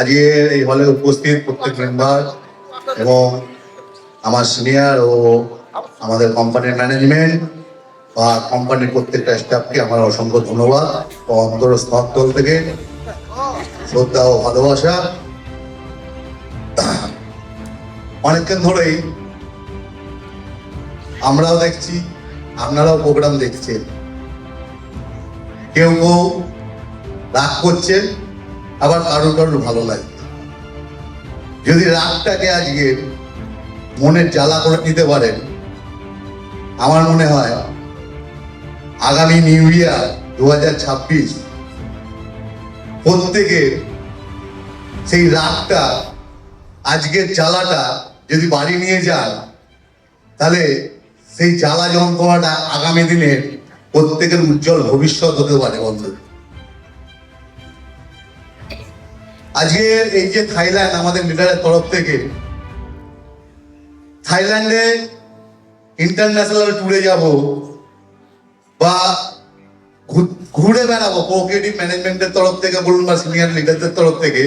আজকে এই হলে উপস্থিত প্রত্যেক মেম্বার এবং আমার সিনিয়র ও আমাদের কোম্পানির ম্যানেজমেন্ট বা কোম্পানির প্রত্যেকটা স্টাফকে আমার অসংখ্য ধন্যবাদ ও অন্তরস্থল থেকে শ্রদ্ধা ও ভালোবাসা। অনেকক্ষণ ধরেই আমরাও দেখছি, আপনারাও প্রোগ্রাম দেখছেন। কেউ কেউ রাগ করছেন, আবার কারোর কারোর ভালো লাগে। যদি রাগটাকে আজকে মনের জ্বালা করে নিতে পারেন, আমার মনে হয় আগামী নিউ ইয়ার 2026 প্রত্যেকে সেই রাগটা, আজকের জ্বালাটা যদি বাড়ি নিয়ে যান, তাহলে সেই জ্বালা যন্ত্রণাটা আগামী দিনের প্রত্যেকের উজ্জ্বল ভবিষ্যৎ হতে পারে। বন্ধু, আজকে এই যে থাইল্যান্ড, আমাদের লিডারের তরফ থেকে থাইল্যান্ডে ইন্টারন্যাশনাল ট্যুরে যাব বা ঘুরে বেড়াবো, কোঅপারেটিভ ম্যানেজমেন্টের তরফ থেকে বলুন বা সিনিয়র লিডারদের তরফ থেকে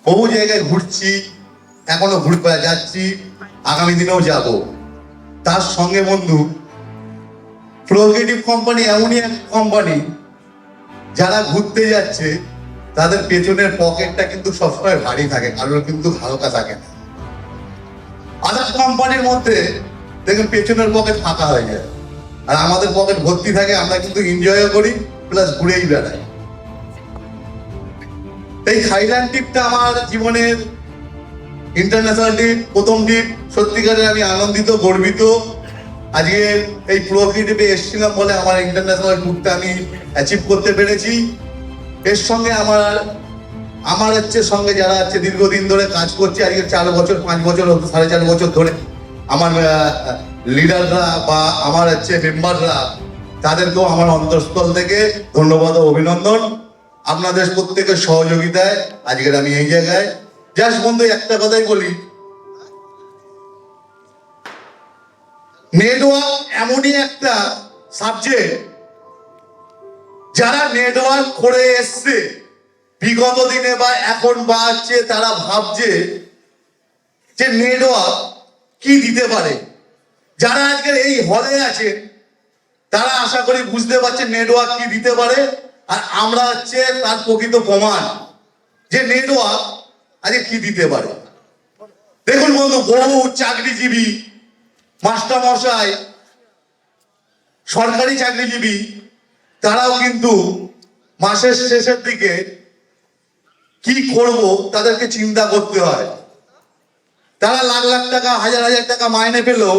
বহু জায়গায় ঘুরছি, এখনো ঘুরতে যাচ্ছি, আগামী দিনেও যাব। তার সঙ্গে বন্ধু, কোঅপারেটিভ কোম্পানি এমনই এক কোম্পানি যারা ঘুরতে যাচ্ছে তাদের পেছনের পকেটটা কিন্তু সবসময় ভারী থাকে, কারোর কিন্তু হালকা থাকে না। আদার কোম্পানির মধ্যে দেখুন পেছনের পকেট ফাঁকা হয়ে যায়, আর আমাদের পকেট ভর্তি থাকে। আমরা কিন্তু এনজয়ও করি প্লাস ঘুরেই বেড়াই। এই থাইল্যান্ড ট্রিপটা আমার জীবনের ইন্টারন্যাশনাল ট্রিপ, প্রথম ট্রিপ। সত্যিকারে আমি আনন্দিত, গর্বিত। আজকে এই কোঅপারেটিভে এসেছিলাম বলে আমার ইন্টারন্যাশনাল ট্যুরটা আমি অ্যাচিভ করতে পেরেছি। এর সঙ্গে আমার সঙ্গে যারা দীর্ঘদিন ধরে কাজ করছে, আজকে 4 বছর 5 বছর 4.5 বছর ধরে আমার লিডাররা বা আমার মেম্বাররা, তাদেরকেও আমার অন্তঃস্থল থেকে ধন্যবাদ ও অভিনন্দন। আপনাদের প্রত্যেকের সহযোগিতায় আজকের আমি এই জায়গায়। জাস্ট বন্ধু একটা কথাই বলি, নেটওয়ার্ক এমনই একটা সাবজেক্ট, যারা নেটওয়ার্ক করে এসছে বিগত দিনে বা এখন বা তারা ভাবছে যে নেটওয়ার্ক কি দিতে পারে। যারা আজকে এই হলে আছে তারা আশা করি বুঝতে পারছে নেটওয়ার্ক কি দিতে পারে, আর আমরা তার প্রকৃত প্রমাণ যে নেটওয়ার্ক আজকে কি দিতে পারে। দেখুন বন্ধু, বহু চাকরিজীবী, মাস্টার মশাই, সরকারি চাকরিজীবী, তারাও কিন্তু মাসের শেষের দিকে কি করব তাদেরকে চিন্তা করতে হয়। তারা লাখ লাখ টাকা, হাজার হাজার টাকা মাইনে পেলেও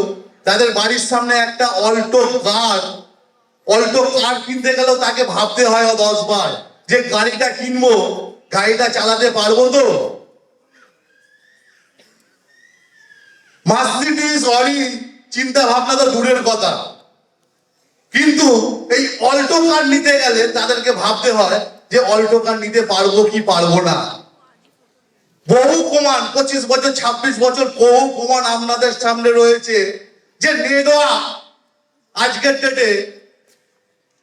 তাদের বাড়ির সামনে একটা অল্টো কার কিনতে গেলেও তাকে ভাবতে হয় 10 বার যে গাড়িটা কিনবো, গাড়িটা চালাতে পারবো তো। মার্সিডিজ, অডি চিন্তা ভাবনা তো দূরের কথা, কিন্তু এই অল্টো কার নিতে গেলে তাদেরকে ভাবতে হয় যে অল্টো কার নিতে পারবো কি পারবো না। বহু প্রমাণ, 25 বছর 26 বছর বহু প্রমাণ আপনাদের সামনে রয়েছে যে নেটওয়ার্ক আজকের ডেটে,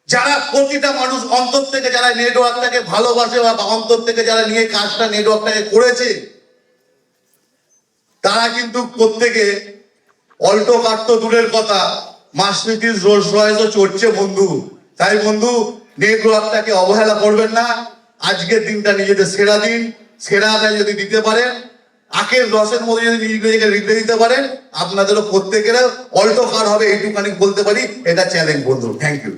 যারা প্রতিটা মানুষ অন্তর থেকে যারা নেটওয়ার্কটাকে ভালোবাসে বা অন্তর থেকে যারা নিয়ে কাজটা নেটওয়ার্কটাকে করেছে, তারা কিন্তু প্রত্যেকে অল্টো কার তো দূরের কথা, মার্সিডিজ, রোলস রয়েসও চড়ছে বন্ধু। তাই বন্ধু, নেটওয়ার্কটাকে অবহেলা করবেন না। আজকের দিনটা নিজেদের সেরা দিন, সেরাটা যদি দিতে পারেন, আখের রসের মধ্যে যদি নিজেকে রেখে দিতে পারেন, আপনাদেরও প্রত্যেকের অল্টো কার হবে, এইটুখানি বলতে পারি। এটা চ্যালেঞ্জ বন্ধু। Thank you.